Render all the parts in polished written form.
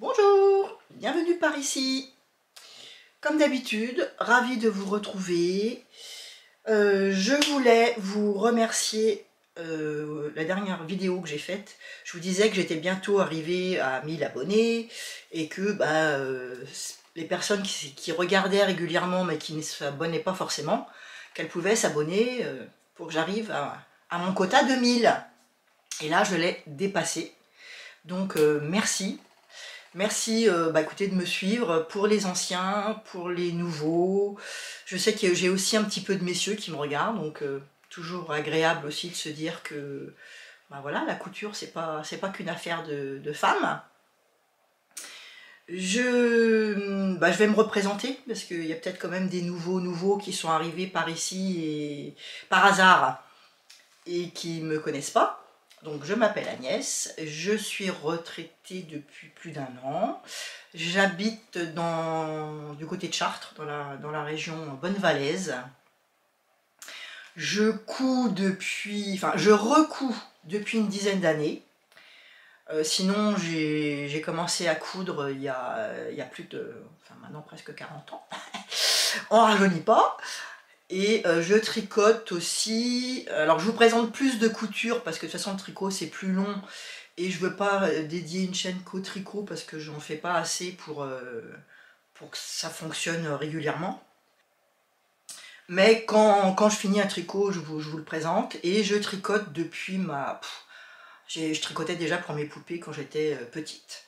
Bonjour, bienvenue par ici. Comme d'habitude, ravie de vous retrouver. Je voulais vous remercier la dernière vidéo que j'ai faite. Je vous disais que j'étais bientôt arrivée à 1000 abonnés et que les personnes qui regardaient régulièrement mais qui ne s'abonnaient pas forcément, qu'elles pouvaient s'abonner pour que j'arrive à mon quota de 1000. Et là, je l'ai dépassé. Donc merci. Merci écoutez, de me suivre pour les anciens, pour les nouveaux. Je sais que j'ai aussi un petit peu de messieurs qui me regardent, donc toujours agréable aussi de se dire que voilà, la couture, c'est pas qu'une affaire de femmes. Je vais me représenter, parce qu'il y a peut-être quand même des nouveaux qui sont arrivés par ici et par hasard et qui ne me connaissent pas. Donc je m'appelle Agnès, je suis retraitée depuis plus d'1 an. J'habite du côté de Chartres, dans la région Bonne-Valaise. Je recous depuis une dizaine d'années. Sinon j'ai commencé à coudre il y a plus de, maintenant presque 40 ans. On rajeunit pas. Et je tricote aussi. Alors je vous présente plus de couture parce que de toute façon le tricot c'est plus long et je veux pas dédier une chaîne qu'au tricot parce que j'en fais pas assez pour que ça fonctionne régulièrement. Mais quand je finis un tricot, je vous le présente. Et je tricote depuis je tricotais déjà pour mes poupées quand j'étais petite.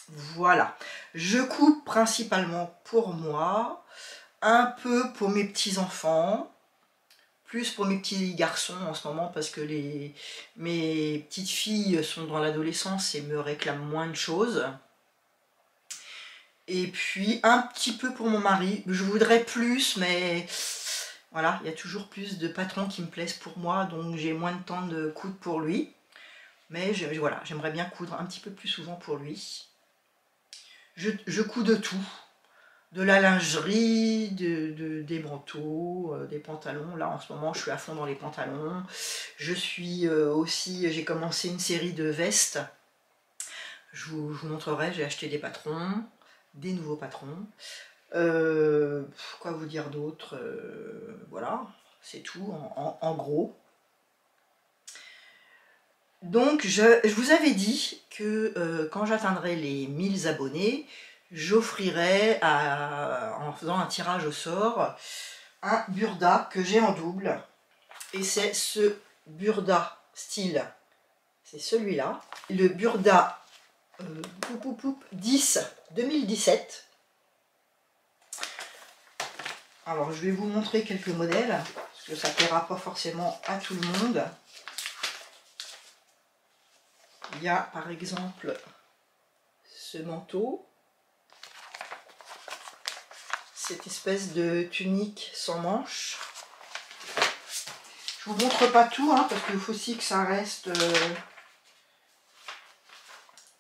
Voilà. Je coupe principalement pour moi. Un peu pour mes petits-enfants, plus pour mes petits garçons en ce moment parce que mes petites filles sont dans l'adolescence et me réclament moins de choses. Et puis un petit peu pour mon mari. Je voudrais plus, mais voilà, il y a toujours plus de patrons qui me plaisent pour moi, donc j'ai moins de temps de coudre pour lui. Mais voilà, j'aimerais bien coudre un petit peu plus souvent pour lui. Je couds de tout. De la lingerie, des manteaux, des pantalons. Là en ce moment je suis à fond dans les pantalons. Je suis j'ai commencé une série de vestes. Je vous montrerai, j'ai acheté des patrons, des nouveaux patrons. Quoi vous dire d'autre, voilà, c'est tout en gros. Donc je vous avais dit que quand j'atteindrai les 1000 abonnés, j'offrirai, en faisant un tirage au sort, un burda que j'ai en double. Et c'est ce burda style, c'est celui-là. Le burda 10 2017. Alors je vais vous montrer quelques modèles, parce que ça ne plaira pas forcément à tout le monde. Il y a par exemple ce manteau. Cette espèce de tunique sans manches. Je vous montre pas tout, hein, parce qu'il faut aussi que ça reste...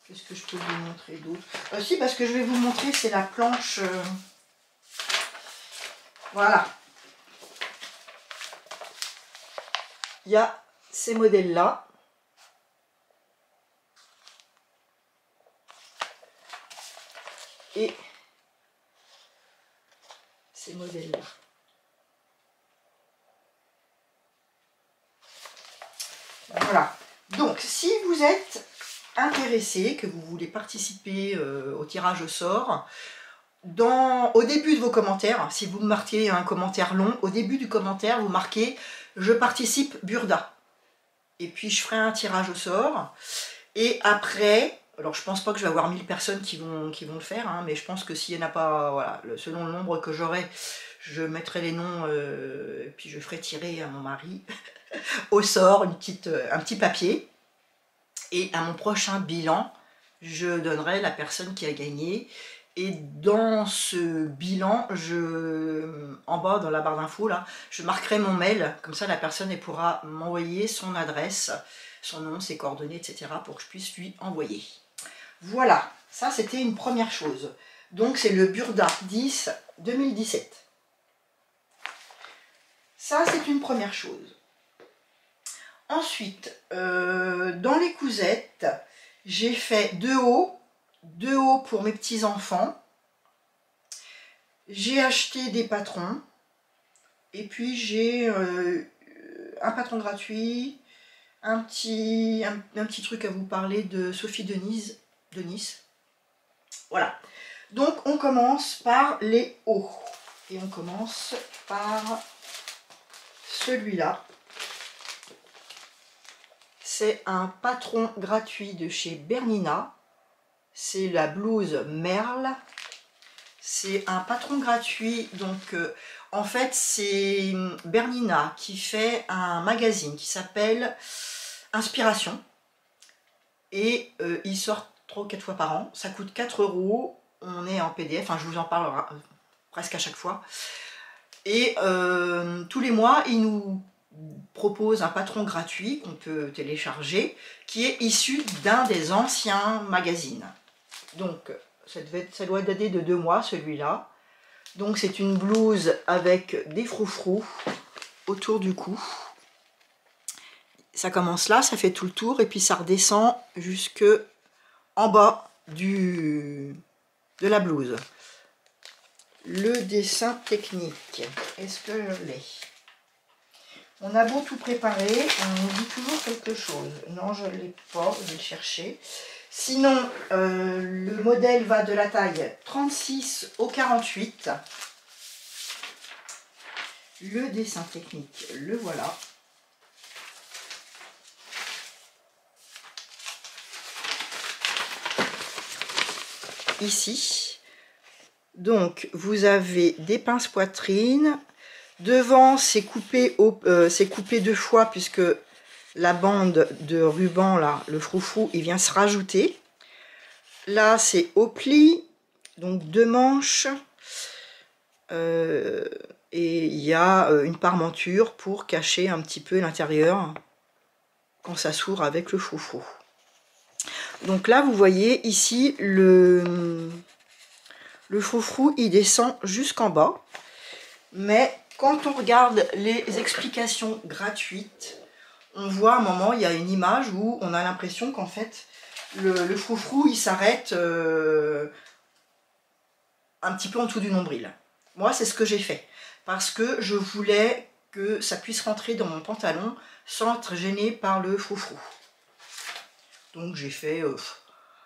Qu'est-ce que je peux vous montrer d'autre? Si, parce que je vais vous montrer, c'est la planche... Voilà. Il y a ces modèles-là. Et ces modèles-là. Voilà. Donc, si vous êtes intéressé, que vous voulez participer au tirage au sort, au début de vos commentaires, si vous marquez un commentaire long, au début du commentaire, vous marquez « Je participe burda ». Et puis, je ferai un tirage au sort. Et après... Alors je pense pas que je vais avoir 1000 personnes qui vont le faire, hein, mais je pense que s'il n'y en a pas, voilà, selon le nombre que j'aurai, je mettrai les noms, et puis je ferai tirer à mon mari au sort un petit papier. Et à mon prochain bilan, je donnerai la personne qui a gagné. Et dans ce bilan, en bas dans la barre d'infos, là, je marquerai mon mail, comme ça la personne elle pourra m'envoyer son adresse, son nom, ses coordonnées, etc. pour que je puisse lui envoyer. Voilà, ça c'était une première chose. Donc c'est le burda 10 2017. Ça c'est une première chose. Ensuite, dans les cousettes, j'ai fait 2 hauts 2 hauts pour mes petits-enfants. J'ai acheté des patrons. Et puis j'ai un patron gratuit, un petit truc à vous parler de Sophie de Nice. Voilà. Donc on commence par les hauts. Et on commence par celui-là. C'est un patron gratuit de chez Bernina. C'est la blouse Merle. C'est un patron gratuit, donc en fait c'est Bernina qui fait un magazine qui s'appelle Inspiration. Et il sort 3 ou 4 fois par an. Ça coûte 4 €. On est en PDF, enfin je vous en parle presque à chaque fois. Et tous les mois, il nous propose un patron gratuit qu'on peut télécharger, qui est issu d'un des anciens magazines. Donc ça doit dater de 2 mois celui-là. Donc c'est une blouse avec des froufrous autour du cou. Ça commence là, ça fait tout le tour et puis ça redescend jusque en bas de la blouse. Le dessin technique, est-ce que je l'ai? On a beau tout préparer, on nous dit toujours quelque chose. Non, je ne l'ai pas, je vais le chercher. Sinon, le modèle va de la taille 36 au 48. Le dessin technique, le voilà. Ici. Donc, vous avez des pinces poitrine. Devant, c'est coupé 2 fois puisque la bande de ruban, là, le froufrou, il vient se rajouter. Là, c'est au pli, donc 2 manches. Et il y a une parmenture pour cacher un petit peu l'intérieur quand ça s'ouvre avec le froufrou. Donc là, vous voyez ici, le froufrou, il descend jusqu'en bas. Mais quand on regarde les explications gratuites, on voit à un moment, il y a une image où on a l'impression qu'en fait, le froufrou, il s'arrête un petit peu en dessous du nombril. Moi, c'est ce que j'ai fait. Parce que je voulais que ça puisse rentrer dans mon pantalon sans être gêné par le froufrou. Donc j'ai fait... de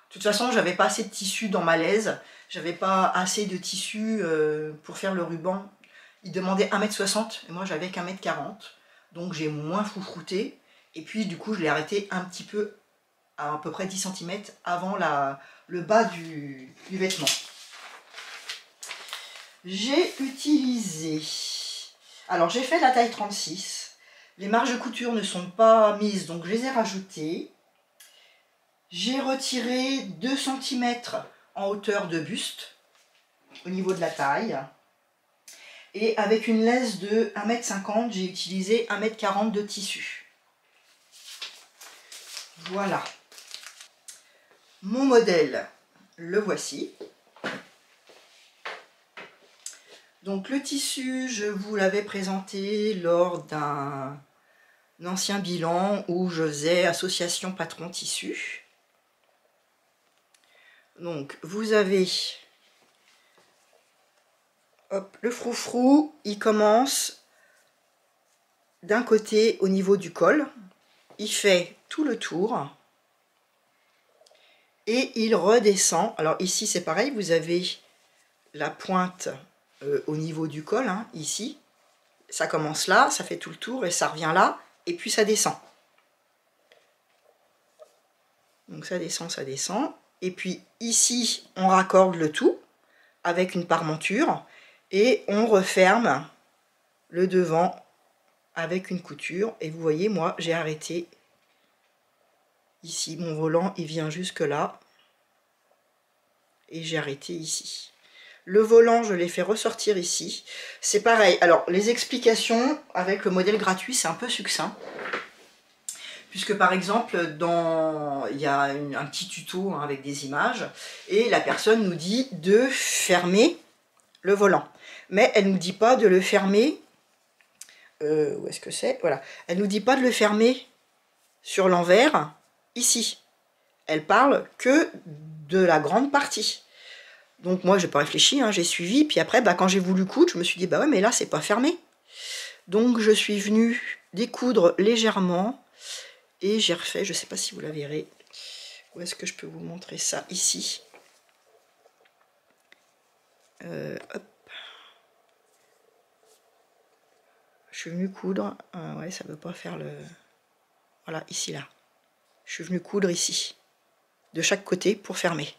toute façon, j'avais pas assez de tissu dans ma laise. J'avais pas assez de tissu pour faire le ruban. Il demandait 1,60 m et moi j'avais qu'1,40 m. Donc j'ai moins froufrouté. Et puis du coup je l'ai arrêté un petit peu, à peu près 10 cm avant le bas du vêtement. J'ai utilisé... Alors j'ai fait la taille 36. Les marges de couture ne sont pas mises, donc je les ai rajoutées. J'ai retiré 2 cm en hauteur de buste, au niveau de la taille. Et avec une laisse de 1,50 m, j'ai utilisé 1,40 m de tissu. Voilà. Mon modèle, le voici. Donc le tissu, je vous l'avais présenté lors d'un ancien bilan où je faisais association patron tissu. Donc vous avez... Hop, le froufrou, il commence d'un côté au niveau du col. Il fait tout le tour. Et il redescend. Alors ici c'est pareil, vous avez la pointe au niveau du col, hein, ici. Ça commence là, ça fait tout le tour et ça revient là. Et puis ça descend. Donc ça descend, ça descend. Et puis ici, on raccorde le tout avec une parmenture. Et on referme le devant avec une couture. Et vous voyez, moi, j'ai arrêté ici. Mon volant, il vient jusque là. Et j'ai arrêté ici. Le volant, je l'ai fait ressortir ici. C'est pareil. Alors, les explications avec le modèle gratuit, c'est un peu succinct. Puisque par exemple, il y a un petit tuto, hein, avec des images. Et la personne nous dit de fermer le volant. Mais elle ne nous dit pas de le fermer, où est-ce que c'est? Voilà. Elle ne nous dit pas de le fermer sur l'envers, ici. Elle parle que de la grande partie. Donc moi, j'ai pas réfléchi, hein, j'ai suivi. Puis après, bah, quand j'ai voulu coudre, je me suis dit, bah ouais, mais là, c'est pas fermé. Donc je suis venue découdre légèrement. Et j'ai refait, je sais pas si vous la verrez. Où est-ce que je peux vous montrer ça? Ici. Hop. Je suis venue coudre. Ouais, ça veut pas faire le... Voilà, ici, là. Je suis venue coudre ici. De chaque côté pour fermer.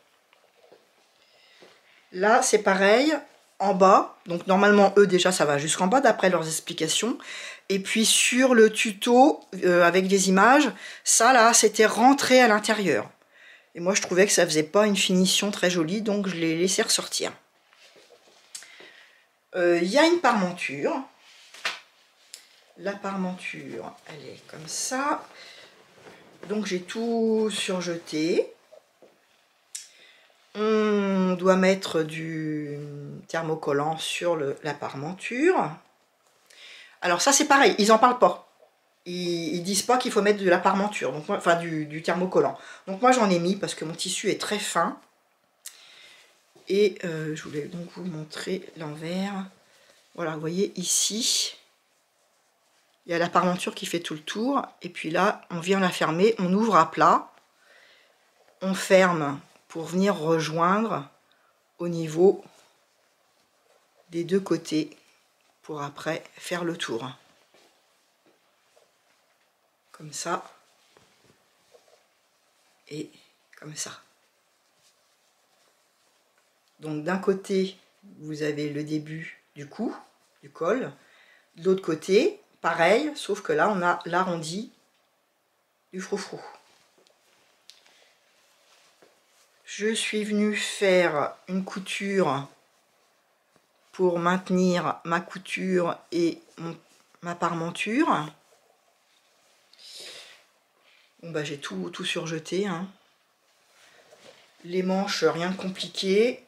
Là, c'est pareil, en bas. Donc, normalement, eux, déjà, ça va jusqu'en bas, d'après leurs explications. Et puis, sur le tuto, avec des images, ça, là, c'était rentré à l'intérieur. Et moi, je trouvais que ça faisait pas une finition très jolie, donc je l'ai laissé ressortir. Il y a une parmenture. La parmenture, elle est comme ça. Donc, j'ai tout surjeté. On doit mettre du thermocollant sur la parmenture. Alors ça c'est pareil, ils n'en parlent pas. Ils disent pas qu'il faut mettre de la parmenture, donc, enfin du thermocollant. Donc moi j'en ai mis parce que mon tissu est très fin. Et je voulais donc vous montrer l'envers. Voilà, vous voyez ici, il y a la parmenture qui fait tout le tour. Et puis là, on vient la fermer, on ouvre à plat. On ferme pour venir rejoindre au niveau des deux côtés pour après faire le tour. Comme ça. Et comme ça. Donc d'un côté, vous avez le début du cou, du col. De l'autre côté, pareil, sauf que là, on a l'arrondi du froufrou. Je suis venue faire une couture pour maintenir ma couture et ma parmenture. Bon bah j'ai tout surjeté, hein. Les manches, rien de compliqué.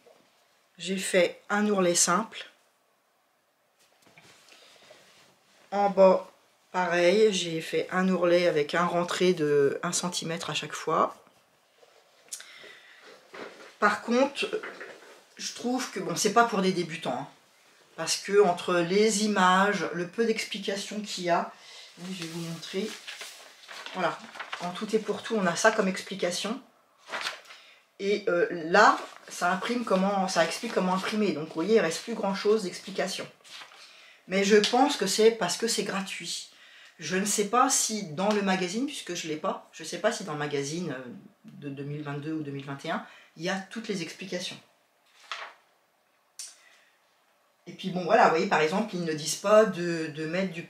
J'ai fait un ourlet simple. En bas, pareil, j'ai fait un ourlet avec un rentré de 1 cm à chaque fois. Par contre, je trouve que, bon, c'est pas pour des débutants, hein, parce que entre les images, le peu d'explications qu'il y a, je vais vous montrer, voilà, en tout et pour tout, on a ça comme explication. Et là, ça explique comment imprimer. Donc vous voyez, il ne reste plus grand chose d'explication. Mais je pense que c'est parce que c'est gratuit. Je ne sais pas si dans le magazine, puisque je ne l'ai pas, je ne sais pas si dans le magazine de 2022 ou 2021, il y a toutes les explications. Et puis bon voilà, vous voyez, par exemple, ils ne disent pas de mettre du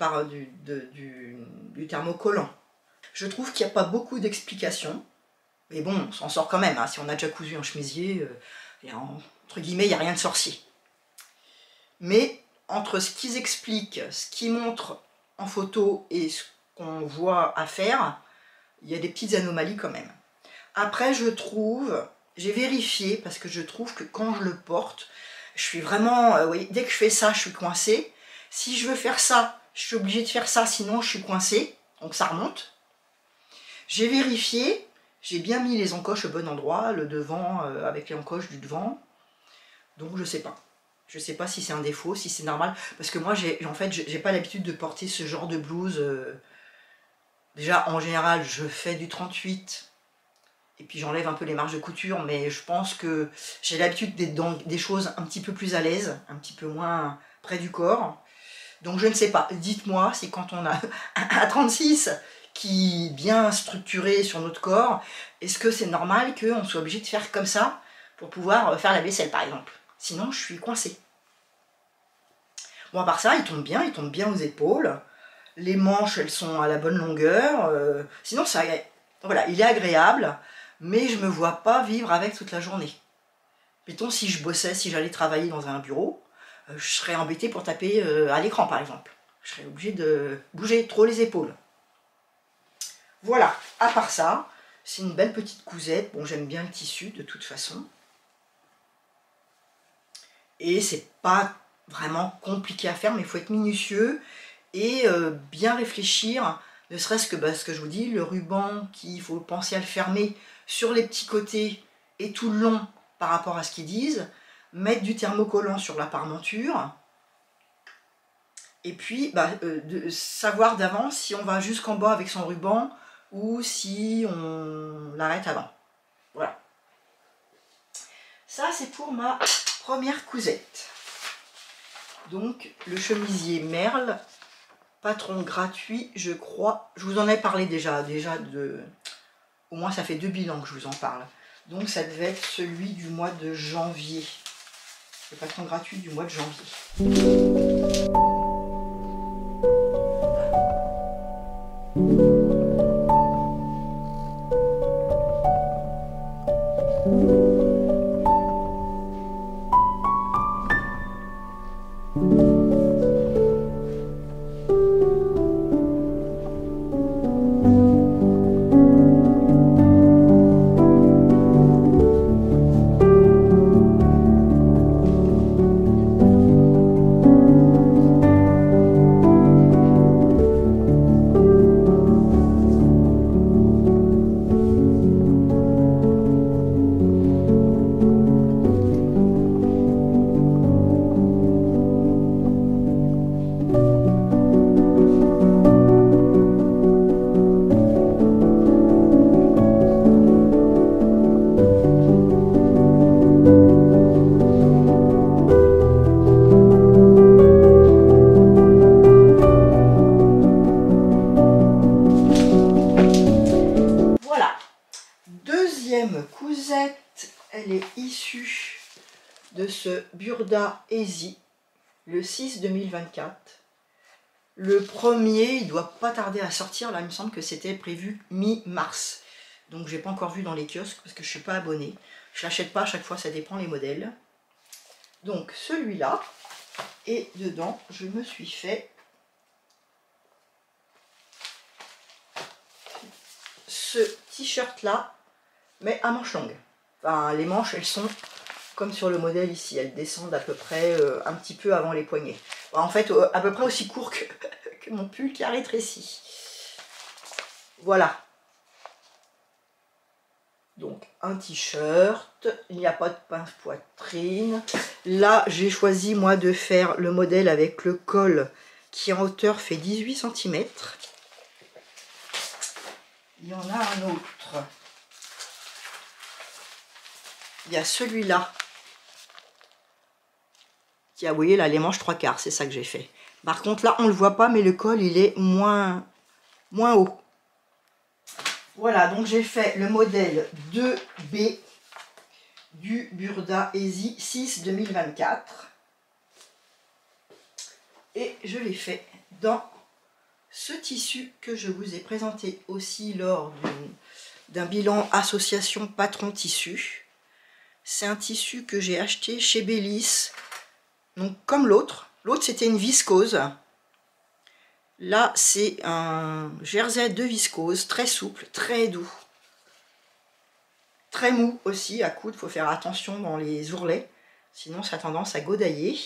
thermocollant. Je trouve qu'il n'y a pas beaucoup d'explications. Mais bon, on s'en sort quand même, hein. Si on a déjà cousu un chemisier, entre guillemets, il n'y a rien de sorcier. Mais entre ce qu'ils expliquent, ce qu'ils montrent en photo et ce qu'on voit à faire, il y a des petites anomalies quand même. Après, je trouve, j'ai vérifié, parce que je trouve que quand je le porte, je suis vraiment, oui, dès que je fais ça, je suis coincée. Si je veux faire ça, je suis obligée de faire ça, sinon je suis coincée, donc ça remonte. J'ai vérifié. J'ai bien mis les encoches au bon endroit, le devant avec les encoches du devant. Donc je sais pas. Je sais pas si c'est un défaut, si c'est normal. Parce que moi, en fait, j'ai pas l'habitude de porter ce genre de blouse. Déjà, en général, je fais du 38. Et puis j'enlève un peu les marges de couture. Mais je pense que j'ai l'habitude d'être dans des choses un petit peu plus à l'aise. Un petit peu moins près du corps. Donc je ne sais pas. Dites-moi si quand on a un 36... qui est bien structuré sur notre corps, est-ce que c'est normal qu'on soit obligé de faire comme ça pour pouvoir faire la vaisselle par exemple? Sinon je suis coincée. Bon, à part ça, il tombe bien aux épaules, les manches elles sont à la bonne longueur, sinon ça, voilà, il est agréable, mais je me vois pas vivre avec toute la journée. Mettons si je bossais, si j'allais travailler dans un bureau, je serais embêtée pour taper à l'écran par exemple. Je serais obligée de bouger trop les épaules. Voilà, à part ça, c'est une belle petite cousette. Bon, j'aime bien le tissu de toute façon. Et c'est pas vraiment compliqué à faire, mais il faut être minutieux et bien réfléchir. Ne serait-ce que, ce que je vous dis, le ruban, qu'il faut penser à le fermer sur les petits côtés et tout long par rapport à ce qu'ils disent, mettre du thermocollant sur la parmenture, et puis de savoir d'avance si on va jusqu'en bas avec son ruban ou si on l'arrête avant. Voilà. Ça, c'est pour ma première cousette. Donc, le chemisier Merle, patron gratuit, je crois. Je vous en ai parlé déjà au moins ça fait 2 bilans que je vous en parle. Donc, ça devait être celui du mois de janvier. Le patron gratuit du mois de janvier. Cousette, elle est issue de ce Burda Easy, le 6 2024. Le premier, il doit pas tarder à sortir, là il me semble que c'était prévu mi-mars. Donc j'ai pas encore vu dans les kiosques parce que je suis pas abonnée. Je l'achète pas à chaque fois, ça dépend les modèles. Donc celui-là, et dedans je me suis fait ce t-shirt là, mais à manches longues. Enfin, les manches, elles sont comme sur le modèle ici, elles descendent à peu près un petit peu avant les poignets. Bon, en fait, à peu près aussi court que mon pull qui a rétréci. Voilà. Donc, un t-shirt, il n'y a pas de pince-poitrine. Là, j'ai choisi, moi, de faire le modèle avec le col qui, en hauteur, fait 18 cm. Il y en a un autre. Il y a celui-là qui a, vous voyez là, les manches 3/4, c'est ça que j'ai fait. Par contre là on le voit pas, mais le col il est moins haut. Voilà, donc j'ai fait le modèle 2B du Burda Easy 6 2024 et je l'ai fait dans ce tissu que je vous ai présenté aussi lors d'un bilan association patron tissu. C'est un tissu que j'ai acheté chez Bellis. Donc comme l'autre c'était une viscose. Là c'est un jersey de viscose, très souple, très doux. Très mou aussi à coudre, il faut faire attention dans les ourlets, sinon ça a tendance à godailler.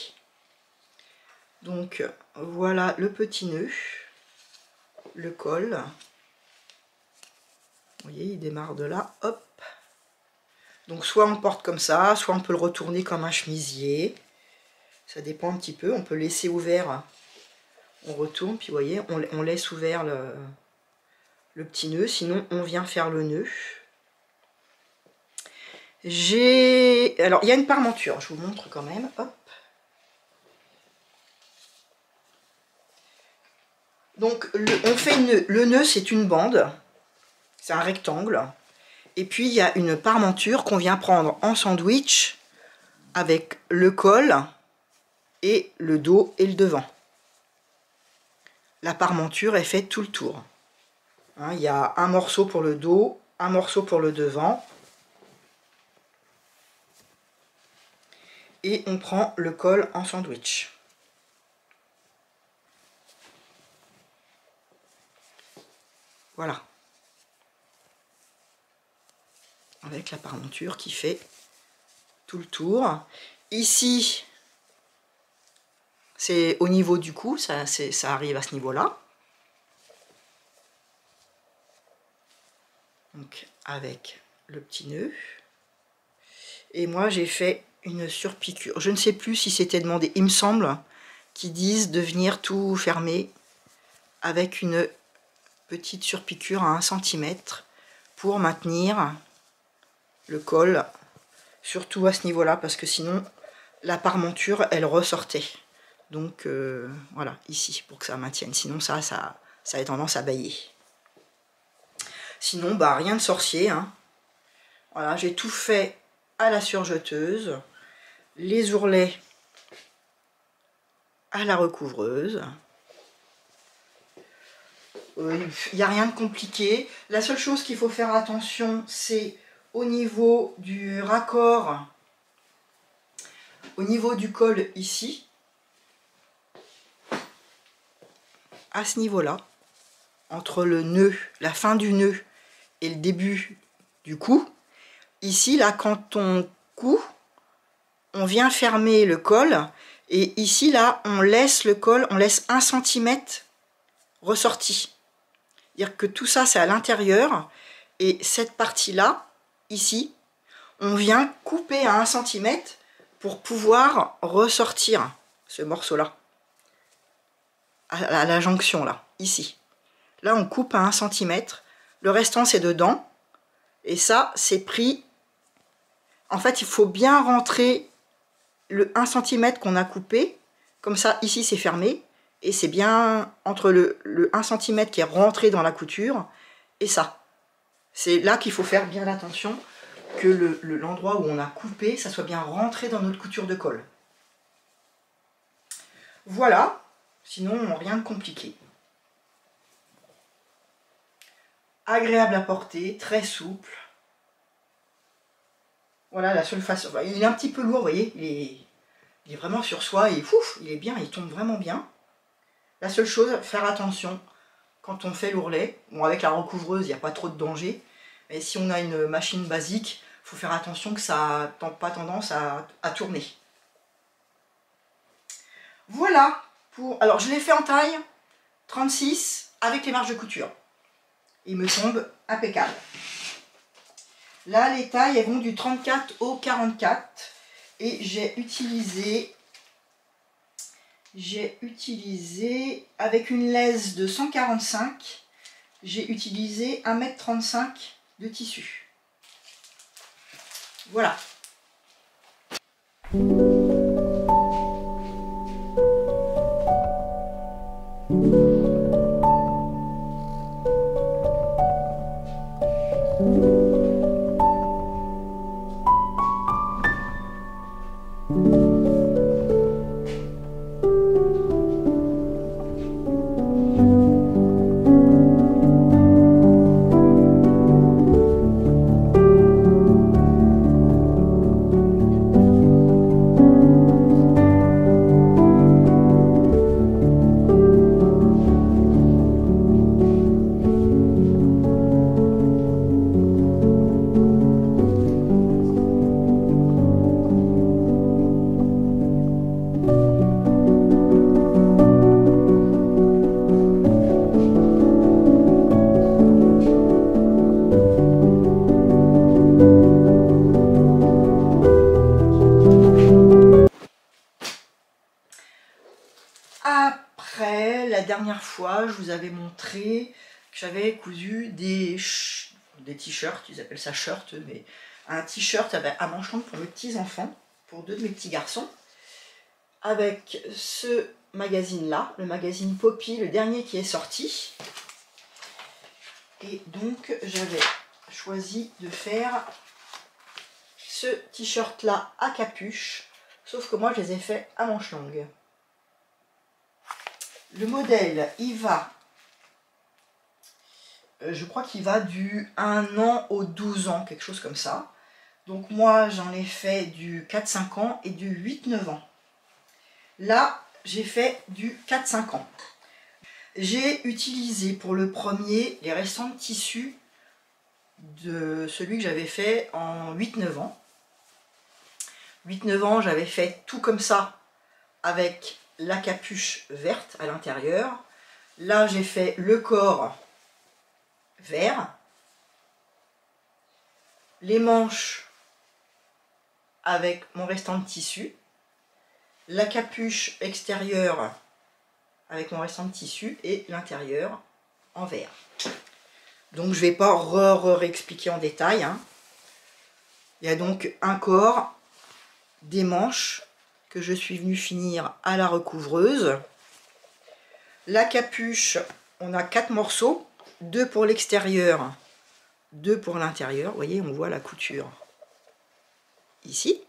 Donc voilà le petit nœud, le col. Vous voyez, il démarre de là, hop. Donc soit on porte comme ça, soit on peut le retourner comme un chemisier. Ça dépend un petit peu, on peut laisser ouvert, on retourne, puis vous voyez, on laisse ouvert le petit nœud, sinon on vient faire le nœud. Alors il y a une parmenture, je vous montre quand même, hop. Donc on fait le nœud, c'est une bande, c'est un rectangle, et puis il y a une parmenture qu'on vient prendre en sandwich avec le col et le dos et le devant. La parmenture est faite tout le tour. Hein, il y a un morceau pour le dos, un morceau pour le devant. Et on prend le col en sandwich. Voilà. Avec la parmenture qui fait tout le tour. Ici, c'est au niveau du cou, ça arrive à ce niveau-là. Donc avec le petit nœud. Et moi, j'ai fait une surpiqûre. Je ne sais plus si c'était demandé. Il me semble qu'ils disent de venir tout fermer avec une petite surpiqûre à 1 cm pour maintenir le col, surtout à ce niveau-là, parce que sinon, la parmenture, elle ressortait. Donc, voilà, ici, pour que ça maintienne. Sinon, ça a tendance à bailler. Sinon, bah, rien de sorcier, hein. Voilà, j'ai tout fait à la surjeteuse, les ourlets à la recouvreuse. Il n'y a rien de compliqué. La seule chose qu'il faut faire attention, c'est au niveau du raccord, au niveau du col ici, à ce niveau-là, entre le nœud, la fin du nœud et le début du cou. Ici, là, quand on coud, on vient fermer le col, et ici, là, on laisse le col, on laisse 1 cm ressorti. C'est-à-dire que tout ça, c'est à l'intérieur, et cette partie-là, ici, on vient couper à 1 cm pour pouvoir ressortir ce morceau-là, à la jonction, là, ici. Là, on coupe à 1 cm, le restant, c'est dedans, et ça, c'est pris. En fait, il faut bien rentrer le 1 cm qu'on a coupé, comme ça, ici, c'est fermé, et c'est bien entre le 1 cm qui est rentré dans la couture, et ça. C'est là qu'il faut faire bien attention, que l'endroit où on a coupé, ça soit bien rentré dans notre couture de col. Voilà, sinon, rien de compliqué. Agréable à porter, très souple. Voilà la seule façon. Il est un petit peu lourd, vous voyez, il est vraiment sur soi, et ouf, il est bien, il tombe vraiment bien. La seule chose, faire attention quand on fait l'ourlet. Bon, avec la recouvreuse, il n'y a pas trop de danger, mais si on a une machine basique, il faut faire attention que ça n'a pas tendance à tourner. Voilà, alors je l'ai fait en taille 36 avec les marges de couture. Il me tombe impeccable. Là, les tailles, elles vont du 34 au 44. Et j'ai utilisé avec une laisse de 145, j'ai utilisé 1,35 m de tissu. Voilà. Après, la dernière fois, je vous avais montré que j'avais cousu des t-shirts, ils appellent ça shirt, mais un t-shirt à manches longues pour mes petits-enfants, pour 2 de mes petits garçons, avec ce magazine-là, le magazine Poppy, le dernier qui est sorti. Et donc, j'avais choisi de faire ce t-shirt-là à capuche, sauf que moi, je les ai fait à manches longues. Le modèle, il va, je crois qu'il va du 1 an au 12 ans, quelque chose comme ça. Donc moi, j'en ai fait du 4-5 ans et du 8-9 ans. Là, j'ai fait du 4-5 ans. J'ai utilisé pour le premier les restants de tissu de celui que j'avais fait en 8-9 ans. 8-9 ans, j'avais fait tout comme ça avec la capuche verte à l'intérieur. Là, j'ai fait le corps vert, les manches avec mon restant de tissu, la capuche extérieure avec mon restant de tissu et l'intérieur en vert. Donc je ne vais pas réexpliquer en détail, hein. Il y a donc un corps, des manches que je suis venue finir à la recouvreuse. La capuche, on a 4 morceaux, 2 pour l'extérieur, 2 pour l'intérieur. Vous voyez, on voit la couture ici.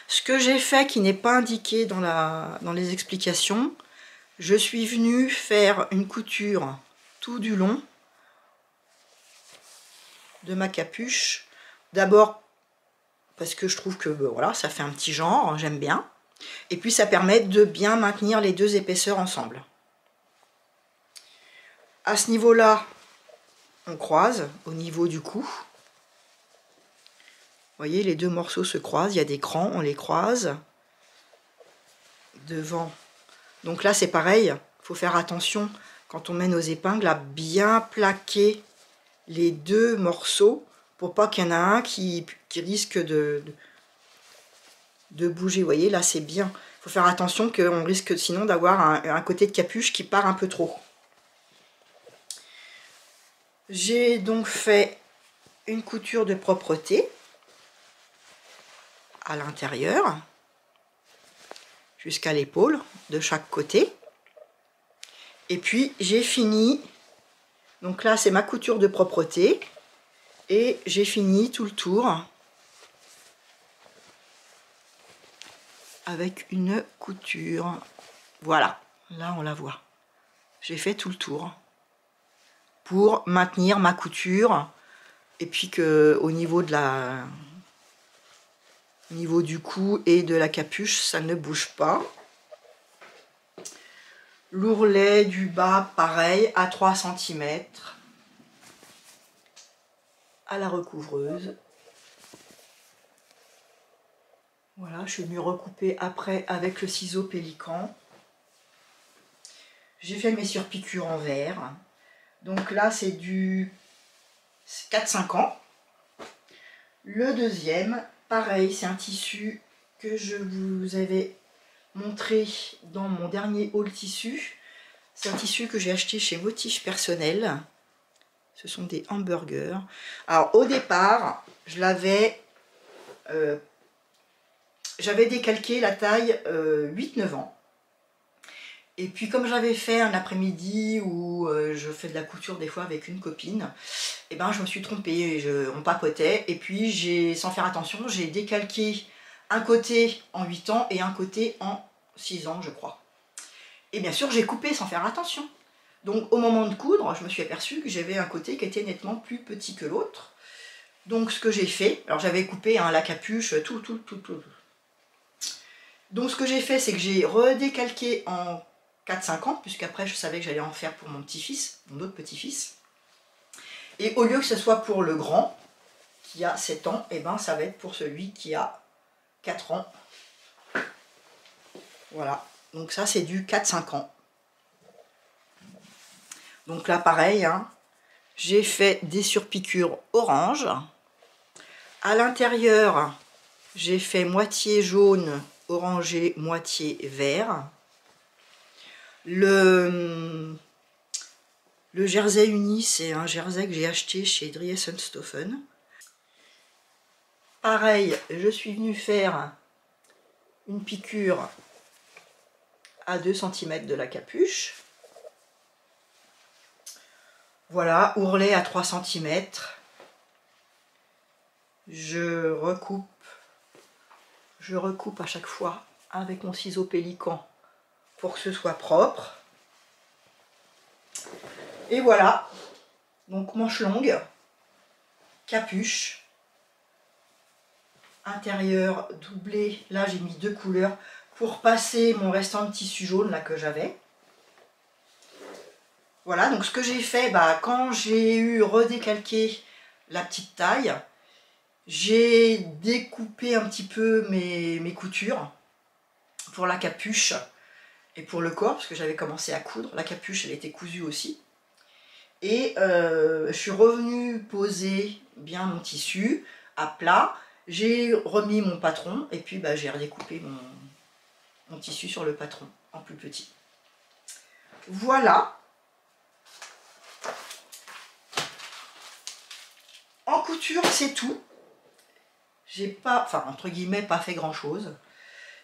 Ce que j'ai fait qui n'est pas indiqué dans les explications, je suis venue faire une couture tout du long de ma capuche. D'abord parce que je trouve que voilà, ça fait un petit genre, j'aime bien. Et puis ça permet de bien maintenir les deux épaisseurs ensemble. À ce niveau-là, on croise au niveau du cou. Vous voyez, les deux morceaux se croisent, il y a des crans, on les croise. Devant. Donc là, c'est pareil, il faut faire attention quand on met nos épingles à bien plaquer les deux morceaux pour pas qu'il y en ait un qui risque de bouger. Vous voyez, là, c'est bien. Il faut faire attention qu'on risque sinon d'avoir un côté de capuche qui part un peu trop. J'ai donc fait une couture de propreté à l'intérieur jusqu'à l'épaule de chaque côté. Et puis j'ai fini, donc là c'est ma couture de propreté, et j'ai fini tout le tour avec une couture. Voilà, là on la voit. J'ai fait tout le tour pour maintenir ma couture, et puis que au niveau du cou et de la capuche, ça ne bouge pas. L'ourlet du bas, pareil, à 3 cm à la recouvreuse. Voilà, je suis venue recouper après avec le ciseau pélican. J'ai fait mes surpiqûres en vert. Donc là, c'est du 4-5 ans. Le deuxième, pareil, c'est un tissu que je vous avais montré dans mon dernier haul tissu. C'est un tissu que j'ai acheté chez Motifs Personnels. Ce sont des hamburgers. Alors au départ, j'avais décalqué la taille 8-9 ans. Et puis comme j'avais fait un après-midi où je fais de la couture des fois avec une copine, et ben je me suis trompée, on papotait, et puis sans faire attention, j'ai décalqué un côté en 8 ans et un côté en 6 ans je crois. Et bien sûr j'ai coupé sans faire attention. Donc au moment de coudre, je me suis aperçue que j'avais un côté qui était nettement plus petit que l'autre. Donc ce que j'ai fait, alors j'avais coupé la capuche, tout. Donc ce que j'ai fait, c'est que j'ai redécalqué en 4-5 ans, puisqu'après je savais que j'allais en faire pour mon petit-fils, mon autre petit-fils. Et au lieu que ce soit pour le grand, qui a 7 ans, et ben ça va être pour celui qui a 4 ans. Voilà, donc ça c'est du 4-5 ans. Donc là pareil, hein, j'ai fait des surpiqûres orange. À l'intérieur, j'ai fait moitié jaune, orangé, moitié vert. Le jersey uni, c'est un jersey que j'ai acheté chez Driessenstoffen. Pareil, je suis venue faire une piqûre à 2 cm de la capuche. Voilà, ourlet à 3 cm. Je recoupe à chaque fois avec mon ciseau pélican pour que ce soit propre. Et voilà, donc manche longue, capuche, intérieur doublé. Là j'ai mis 2 couleurs pour passer mon restant de tissu jaune là que j'avais. Voilà, donc ce que j'ai fait, quand j'ai redécalqué la petite taille, j'ai découpé un petit peu mes coutures pour la capuche et pour le corps, parce que j'avais commencé à coudre. La capuche, elle était cousue aussi. Et je suis revenue poser bien mon tissu à plat. J'ai remis mon patron et puis bah, j'ai redécoupé mon tissu sur le patron en plus petit. Voilà. En couture, c'est tout. J'ai pas, enfin entre guillemets, pas fait grand chose.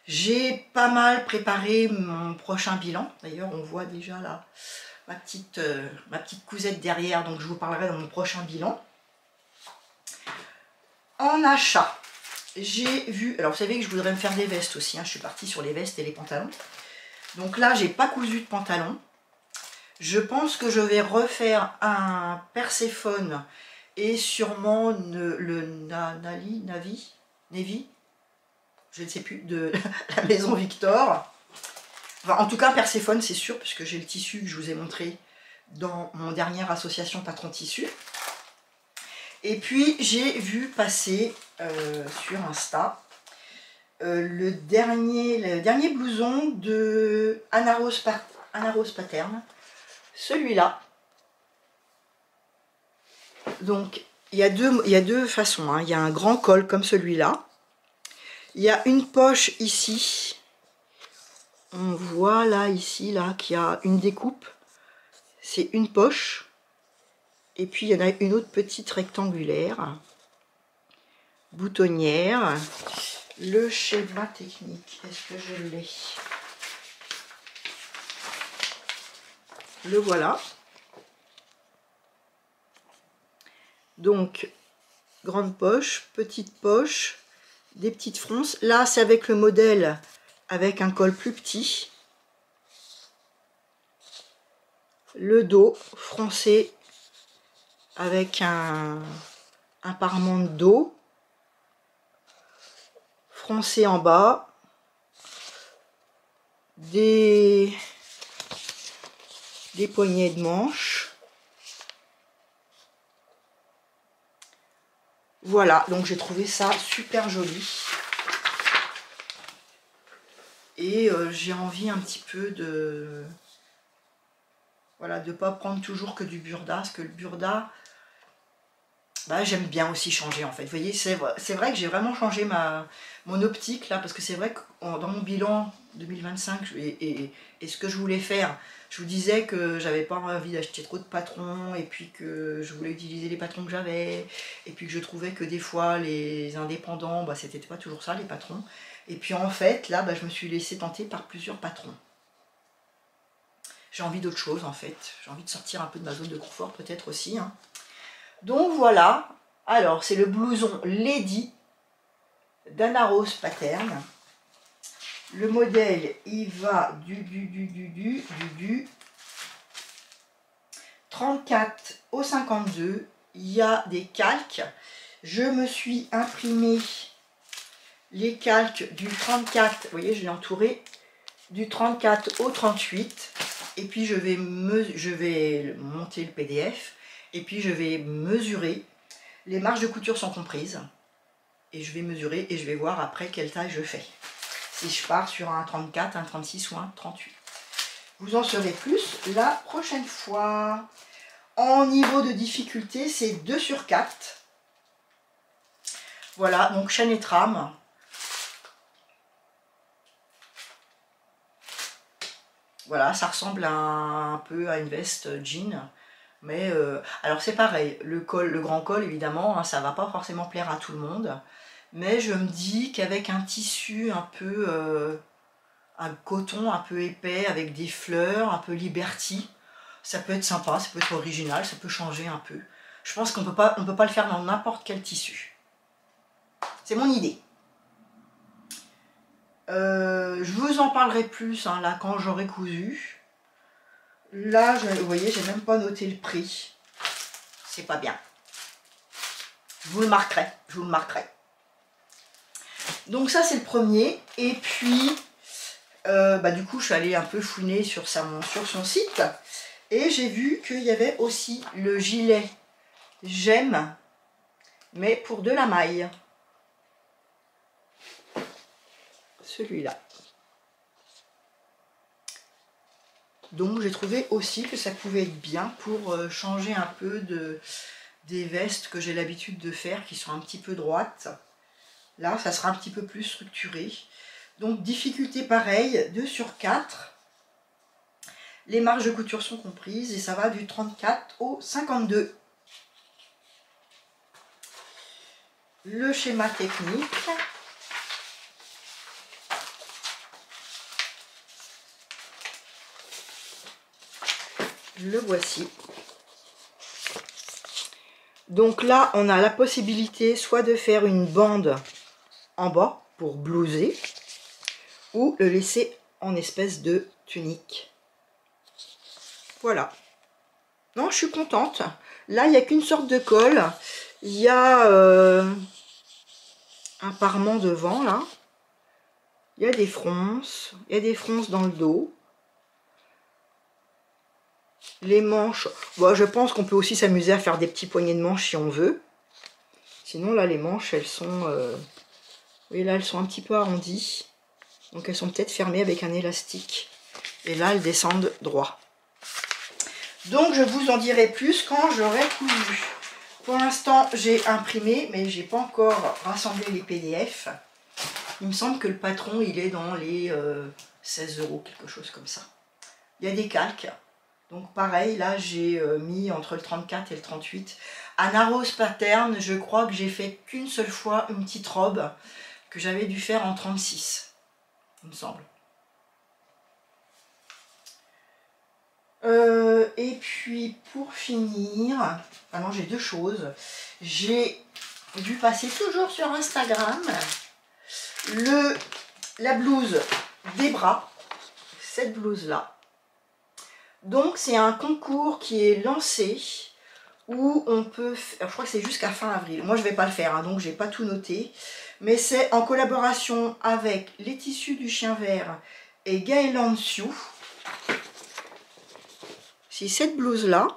J'ai pas mal préparé mon prochain bilan. D'ailleurs, on voit déjà là ma petite cousette derrière, donc je vous parlerai dans mon prochain bilan. En achat, j'ai vu, alors vous savez que je voudrais me faire des vestes aussi, hein, je suis partie sur les vestes et les pantalons. Donc là, j'ai pas cousu de pantalon. Je pense que je vais refaire un Perséphone et sûrement le Navy, je ne sais plus, de la maison Victor. Enfin, en tout cas, Perséphone, c'est sûr, puisque j'ai le tissu que je vous ai montré dans mon dernière association Patron Tissu. Et puis, j'ai vu passer sur Insta le dernier blouson de Anna Rose Pattern. Celui-là. Donc, il y a deux façons. Hein. Il y a un grand col comme celui-là. Il y a une poche ici. On voit là, ici, là, qu'il y a une découpe. C'est une poche. Et puis, il y en a une autre petite rectangulaire. Boutonnière. Le schéma technique, est-ce que je l'ai? Le voilà. Donc, grande poche, petite poche, des petites fronces. Là, c'est avec le modèle avec un col plus petit. Le dos froncé avec un parement de dos. Froncé en bas. Des poignées de manches. Voilà, donc j'ai trouvé ça super joli. Et j'ai envie un petit peu de... Voilà, de ne pas prendre toujours que du burda, parce que le burda, bah, j'aime bien aussi changer en fait. Vous voyez, c'est vrai que j'ai vraiment changé mon optique là, parce que c'est vrai que dans mon bilan 2025 et ce que je voulais faire, je vous disais que j'avais pas envie d'acheter trop de patrons, et puis que je voulais utiliser les patrons que j'avais, et puis que je trouvais que des fois les indépendants, bah, c'était pas toujours ça les patrons. Et puis en fait, là, bah, je me suis laissée tenter par plusieurs patrons. J'ai envie d'autre chose en fait. J'ai envie de sortir un peu de ma zone de confort peut-être aussi. Hein. Donc voilà. Alors c'est le blouson Lady d'Anna Rose Pattern. Le modèle, il va du 34 au 52. Il y a des calques. Je me suis imprimé les calques du 34. Vous voyez, je l'ai entouré du 34 au 38. Et puis je vais monter le PDF. Et puis je vais mesurer. Les marges de couture sont comprises. Et je vais mesurer et je vais voir après quelle taille je fais. Si je pars sur un 34, un 36 ou un 38. Vous en saurez plus la prochaine fois. En niveau de difficulté, c'est 2 sur 4. Voilà, donc chaîne et trame. Voilà, ça ressemble un peu à une veste jean. Mais alors c'est pareil, le grand col évidemment, hein, ça va pas forcément plaire à tout le monde. Mais je me dis qu'avec un tissu un peu, un coton un peu épais, avec des fleurs, un peu Liberty, ça peut être sympa, ça peut être original, ça peut changer un peu. Je pense qu'on peut pas le faire dans n'importe quel tissu. C'est mon idée. Je vous en parlerai plus hein, là quand j'aurai cousu. Là, vous voyez, j'ai même pas noté le prix. C'est pas bien. Je vous le marquerai. Je vous le marquerai. Donc ça, c'est le premier. Et puis, bah, du coup, je suis allée un peu fouiner sur son site. Et j'ai vu qu'il y avait aussi le gilet J'aime, mais pour de la maille. Celui-là. Donc j'ai trouvé aussi que ça pouvait être bien pour changer un peu des vestes que j'ai l'habitude de faire, qui sont un petit peu droites. Là, ça sera un petit peu plus structuré. Donc, difficulté pareille, 2 sur 4. Les marges de couture sont comprises et ça va du 34 au 52. Le schéma technique. Le voici. Donc là, on a la possibilité soit de faire une bande en bas pour blouser, ou le laisser en espèce de tunique. Voilà. Non, je suis contente. Là, il n'y a qu'une sorte de col. Il y a un parement devant, là. Il y a des fronces. Il y a des fronces dans le dos. Les manches, bon, je pense qu'on peut aussi s'amuser à faire des petits poignets de manches si on veut. Sinon, là, les manches, elles sont... oui, là, elles sont un petit peu arrondies. Donc, elles sont peut-être fermées avec un élastique. Et là, elles descendent droit. Donc, je vous en dirai plus quand j'aurai cousu. Pour l'instant, j'ai imprimé, mais j'ai pas encore rassemblé les PDF. Il me semble que le patron, il est dans les 16 €, quelque chose comme ça. Il y a des calques. Donc pareil, là j'ai mis entre le 34 et le 38. Anna Rose Pattern, je crois que j'ai fait qu'une seule fois une petite robe que j'avais dû faire en 36, il me semble. Et puis pour finir, alors j'ai deux choses. J'ai dû passer toujours sur Instagram la blouse des bras, cette blouse là. Donc c'est un concours qui est lancé où on peut, je crois que c'est jusqu'à fin avril, moi je vais pas le faire, hein, donc j'ai pas tout noté, mais c'est en collaboration avec les tissus du chien vert et Gaëlan Sioux. C'est cette blouse là,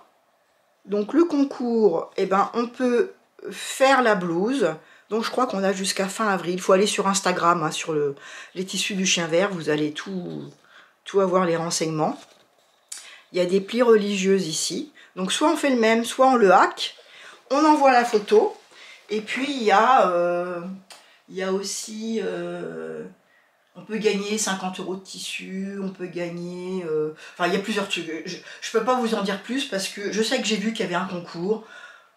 donc le concours, eh ben, on peut faire la blouse, donc je crois qu'on a jusqu'à fin avril, il faut aller sur Instagram, hein, sur les tissus du chien vert, vous allez tout avoir les renseignements. Il y a des plis religieuses ici. Donc soit on fait le même, soit on le hack. On envoie la photo. Et puis il y a aussi... on peut gagner 50 € de tissu. On peut gagner... enfin, il y a plusieurs trucs. Je ne peux pas vous en dire plus parce que je sais que j'ai vu qu'il y avait un concours.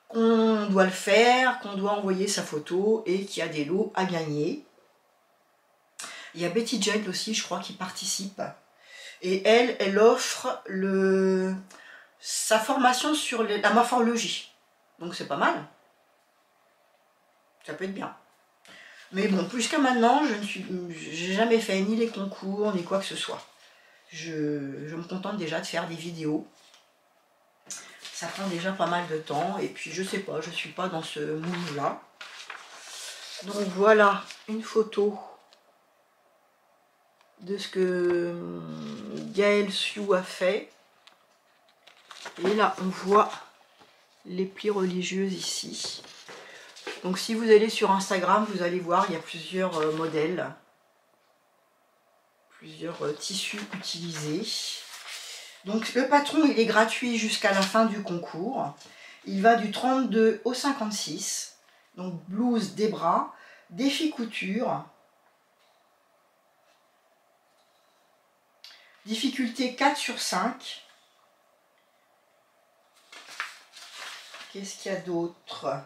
Qu'on doit le faire, qu'on doit envoyer sa photo et qu'il y a des lots à gagner. Il y a Betty Jade aussi, je crois, qui participe. Et elle offre sa formation sur la morphologie. Donc c'est pas mal. Ça peut être bien. Mais bon, jusqu'à maintenant, j'ai jamais fait ni les concours, ni quoi que ce soit. Je me contente déjà de faire des vidéos. Ça prend déjà pas mal de temps. Et puis je sais pas, je suis pas dans ce mood-là. Donc voilà, une photo de ce que Gaël Sioux a fait. Et là, on voit les plis religieuses ici. Donc si vous allez sur Instagram, vous allez voir, il y a plusieurs modèles. Plusieurs tissus utilisés. Donc le patron, il est gratuit jusqu'à la fin du concours. Il va du 32 au 56. Donc blouse des bras, défi couture. Difficulté 4 sur 5. Qu'est-ce qu'il y a d'autre?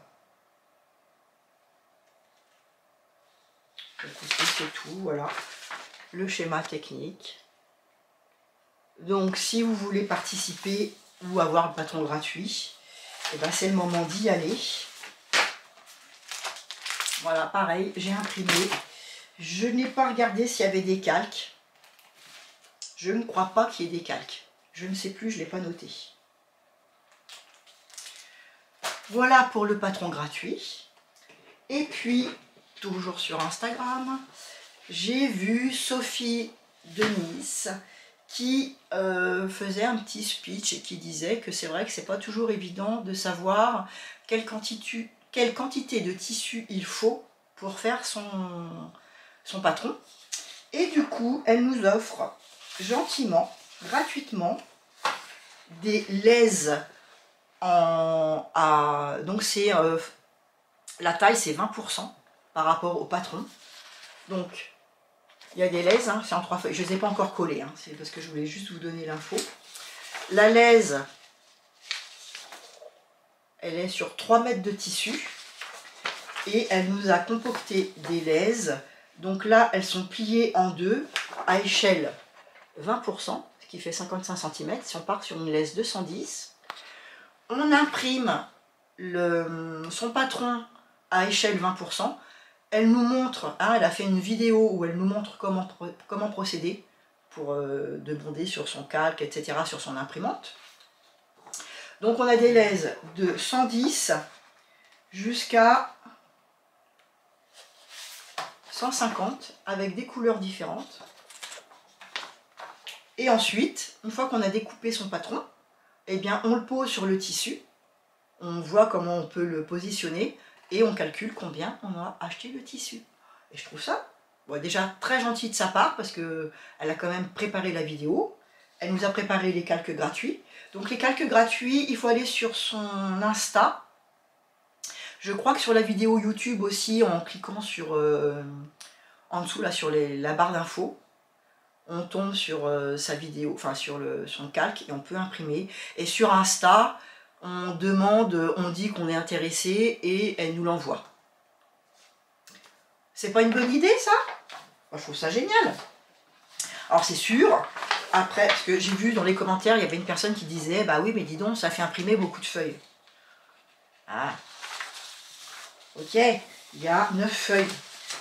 Écoutez, c'est tout, voilà. Le schéma technique. Donc, si vous voulez participer ou avoir le patron gratuit, eh ben, c'est le moment d'y aller. Voilà, pareil, j'ai imprimé. Je n'ai pas regardé s'il y avait des calques. Je ne crois pas qu'il y ait des calques. Je ne sais plus, je ne l'ai pas noté. Voilà pour le patron gratuit. Et puis, toujours sur Instagram, j'ai vu Sophie de Nice qui faisait un petit speech et qui disait que c'est vrai que c'est pas toujours évident de savoir quelle quantité de tissu il faut pour faire son patron. Et du coup, elle nous offre gentiment, gratuitement, des laises donc c'est la taille c'est 20%. par rapport au patron. Donc, il y a des laises, hein, c'est en 3 feuilles. Je ne les ai pas encore collées, hein, c'est parce que je voulais juste vous donner l'info. La laise, elle est sur 3 mètres de tissu. Et elle nous a concocté des laises. Donc là, elles sont pliées en deux à échelle 20%, ce qui fait 55 cm. Si on part sur une laise 210, on imprime son patron à échelle 20%. Elle nous montre, hein, elle a fait une vidéo où elle nous montre comment procéder pour demander sur son calque, etc., sur son imprimante. Donc on a des laises de 110 jusqu'à 150 avec des couleurs différentes. Et ensuite, une fois qu'on a découpé son patron, eh bien on le pose sur le tissu, on voit comment on peut le positionner et on calcule combien on a acheté le tissu. Et je trouve ça déjà très gentil de sa part parce qu'elle a quand même préparé la vidéo, elle nous a préparé les calques gratuits. Donc les calques gratuits, il faut aller sur son Insta. Je crois que sur la vidéo YouTube aussi, en cliquant sur en dessous là sur la barre d'infos, on tombe sur sa vidéo, enfin sur son calque et on peut imprimer. Et sur Insta, on demande, on dit qu'on est intéressé et elle nous l'envoie. C'est pas une bonne idée ça? Moi, je trouve ça génial. Alors c'est sûr, après, parce que j'ai vu dans les commentaires, il y avait une personne qui disait, bah oui mais dis donc, ça fait imprimer beaucoup de feuilles. Ah, ok, il y a 9 feuilles.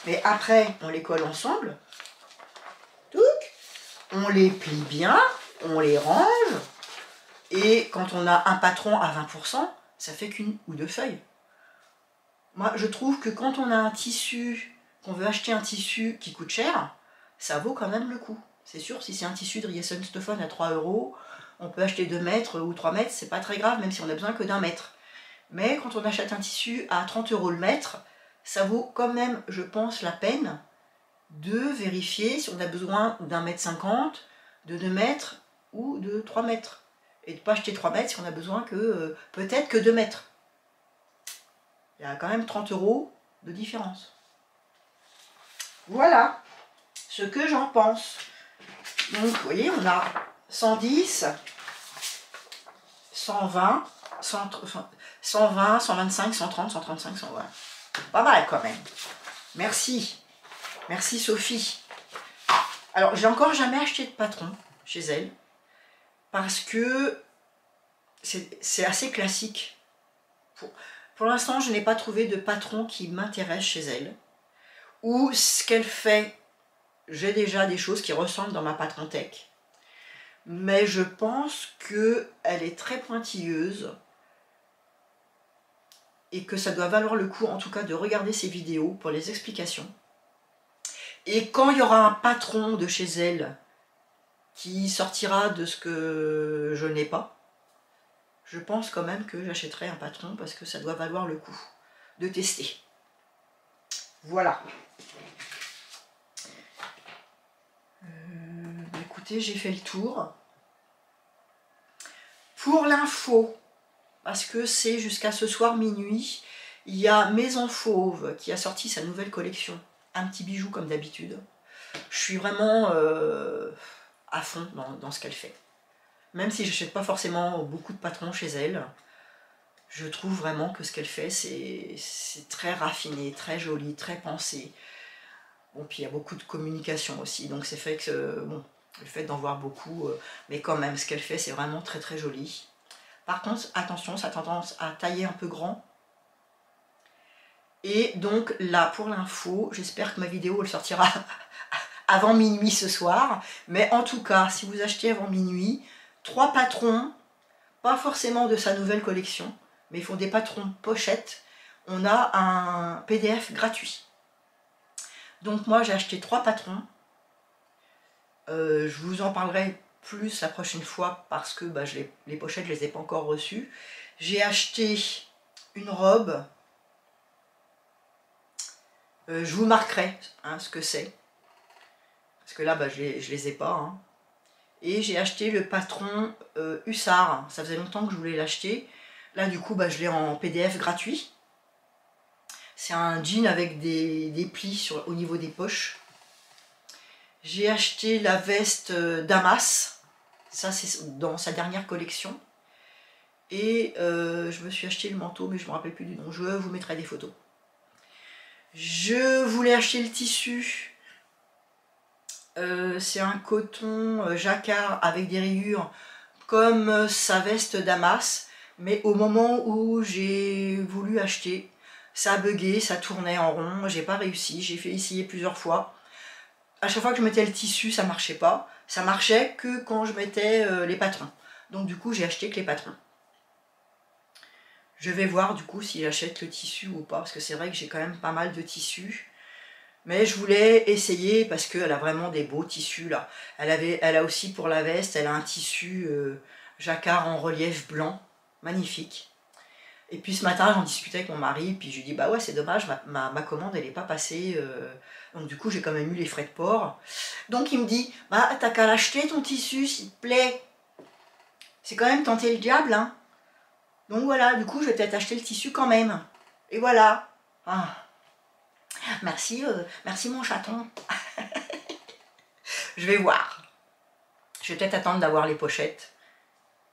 Mais après, on les colle ensemble. On les plie bien, on les range, et quand on a un patron à 20%, ça fait qu'une ou 2 feuilles. Moi, je trouve que quand on a un tissu, qu'on veut acheter un tissu qui coûte cher, ça vaut quand même le coup. C'est sûr, si c'est un tissu de Riesen-Stofon à 3 €, on peut acheter 2 mètres ou 3 mètres, c'est pas très grave, même si on a besoin que d'1 mètre. Mais quand on achète un tissu à 30 € le mètre, ça vaut quand même, je pense, la peine de vérifier si on a besoin d'1,50 m, de 2 mètres ou de 3 mètres. Et de ne pas acheter 3 mètres si on a besoin que peut-être que 2 mètres. Il y a quand même 30 € de différence. Voilà ce que j'en pense. Donc vous voyez, on a 110, 120, 120, 125, 130, 135, 120. Pas mal quand même. Merci. Merci Sophie. Alors, j'ai encore jamais acheté de patron chez elle parce que c'est assez classique. Pour l'instant, je n'ai pas trouvé de patron qui m'intéresse chez elle. Ou ce qu'elle fait, j'ai déjà des choses qui ressemblent dans ma patron tech. Mais je pense qu'elle est très pointilleuse et que ça doit valoir le coup, en tout cas, de regarder ses vidéos pour les explications. Et quand il y aura un patron de chez elle qui sortira de ce que je n'ai pas, je pense quand même que j'achèterai un patron parce que ça doit valoir le coup de tester. Voilà. Écoutez, j'ai fait le tour. Pour l'info, parce que c'est jusqu'à ce soir minuit, il y a Maison Fauve qui a sorti sa nouvelle collection. Un petit bijou comme d'habitude. Je suis vraiment à fond dans ce qu'elle fait. Même si je n'achète pas forcément beaucoup de patrons chez elle, je trouve vraiment que ce qu'elle fait, c'est très raffiné, très joli, très pensé. Bon, puis il y a beaucoup de communication aussi, donc c'est fait que, bon, le fait d'en voir beaucoup, mais quand même, ce qu'elle fait, c'est vraiment très très joli. Par contre, attention, ça a tendance à tailler un peu grand. Et donc là, pour l'info, j'espère que ma vidéo elle sortira avant minuit ce soir. Mais en tout cas, si vous achetez avant minuit, 3 patrons, pas forcément de sa nouvelle collection, mais ils font des patrons pochettes. On a un PDF gratuit. Donc moi, j'ai acheté 3 patrons. Je vous en parlerai plus la prochaine fois parce que bah, les pochettes, je ne les ai pas encore reçues. J'ai acheté une robe. Je vous marquerai hein, ce que c'est. Parce que là, bah, je les ai pas. Hein. Et j'ai acheté le patron Hussard. Ça faisait longtemps que je voulais l'acheter. Là, du coup, bah, je l'ai en PDF gratuit. C'est un jean avec des plis au niveau des poches. J'ai acheté la veste Damas. Ça, c'est dans sa dernière collection. Et je me suis acheté le manteau, mais je ne me rappelle plus du nom. Je vous mettrai des photos. Je voulais acheter le tissu. C'est un coton jacquard avec des rayures comme sa veste Damas. Mais au moment où j'ai voulu acheter, ça a bugué, ça tournait en rond. J'ai pas réussi. J'ai fait essayer plusieurs fois. À chaque fois que je mettais le tissu, ça marchait pas. Ça marchait que quand je mettais les patrons. Donc du coup, j'ai acheté que les patrons. Je vais voir du coup si j'achète le tissu ou pas, parce que c'est vrai que j'ai quand même pas mal de tissus. Mais je voulais essayer parce qu'elle a vraiment des beaux tissus là. Elle a aussi pour la veste, elle a un tissu jacquard en relief blanc, magnifique. Et puis ce matin, j'en discutais avec mon mari, puis je lui dis bah ouais c'est dommage, ma commande elle n'est pas passée. Donc du coup j'ai quand même eu les frais de port. Donc il me dit bah t'as qu'à l'acheter ton tissu s'il te plaît. C'est quand même tenter le diable hein. Donc voilà, du coup je vais peut-être acheter le tissu quand même. Et voilà. Ah. Merci, merci mon chaton. Je vais voir. Je vais peut-être attendre d'avoir les pochettes.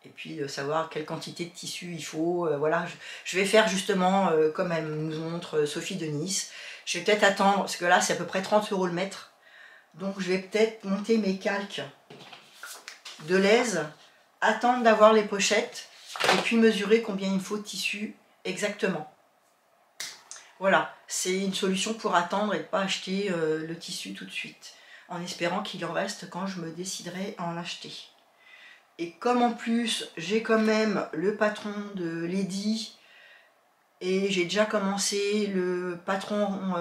Et puis savoir quelle quantité de tissu il faut. Voilà, je vais faire justement comme elle nous montre Sophie de Nice. Je vais peut-être attendre, parce que là c'est à peu près 30 € le mètre. Donc je vais peut-être monter mes calques de l'aise, attendre d'avoir les pochettes, et puis mesurer combien il me faut de tissu exactement. Voilà, c'est une solution pour attendre et ne pas acheter le tissu tout de suite, en espérant qu'il en reste quand je me déciderai à en acheter. Et comme en plus, j'ai quand même le patron de Lady, et j'ai déjà commencé le patron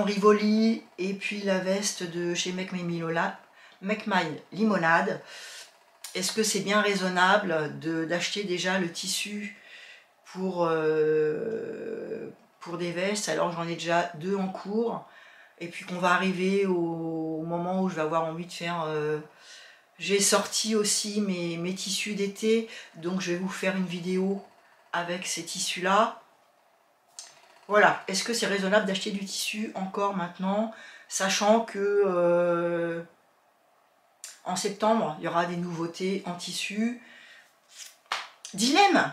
Rivoli, et puis la veste de chez Make My Limonade, est-ce que c'est bien raisonnable d'acheter déjà le tissu pour des vestes, alors j'en ai déjà 2 en cours, et puis qu'on va arriver au moment où je vais avoir envie de faire... j'ai sorti aussi mes tissus d'été, donc je vais vous faire une vidéo avec ces tissus là. Voilà, est-ce que c'est raisonnable d'acheter du tissu encore maintenant, sachant que en septembre il y aura des nouveautés en tissu. Dilemme.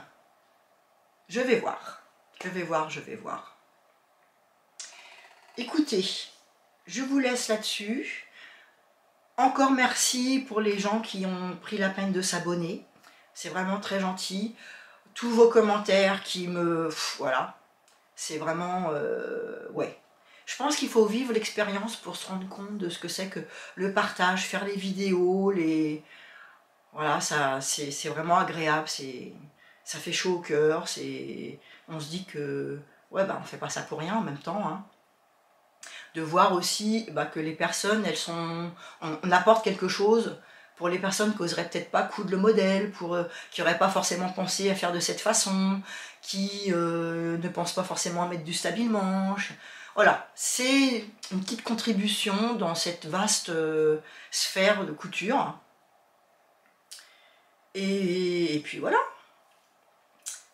Je vais voir. Je vais voir. Écoutez, je vous laisse là-dessus. Encore merci pour les gens qui ont pris la peine de s'abonner. C'est vraiment très gentil. Tous vos commentaires qui me... Voilà. C'est vraiment... ouais. Je pense qu'il faut vivre l'expérience pour se rendre compte de ce que c'est que le partage, faire les vidéos, les... Voilà, c'est vraiment agréable. Ça fait chaud au cœur. On se dit que... Ouais, bah, on fait pas ça pour rien en même temps, hein. De voir aussi que les personnes, on apporte quelque chose pour les personnes qui n'oseraient peut-être pas coudre le modèle, qui n'auraient pas forcément pensé à faire de cette façon, qui ne pensent pas forcément à mettre du stable-manche. Voilà, c'est une petite contribution dans cette vaste sphère de couture. Et puis voilà.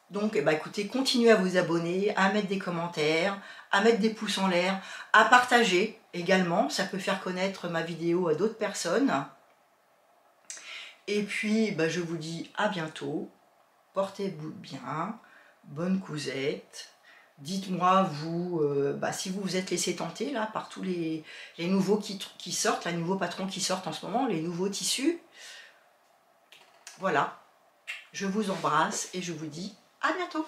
Donc, écoutez, continuez à vous abonner, à mettre des commentaires, à mettre des pouces en l'air, à partager également. Ça peut faire connaître ma vidéo à d'autres personnes. Et puis, je vous dis à bientôt. Portez-vous bien. Bonne cousette. Dites-moi, vous, si vous vous êtes laissé tenter là, par tous les nouveaux qui sortent, les nouveaux patrons qui sortent en ce moment, les nouveaux tissus. Voilà. Je vous embrasse et je vous dis à bientôt.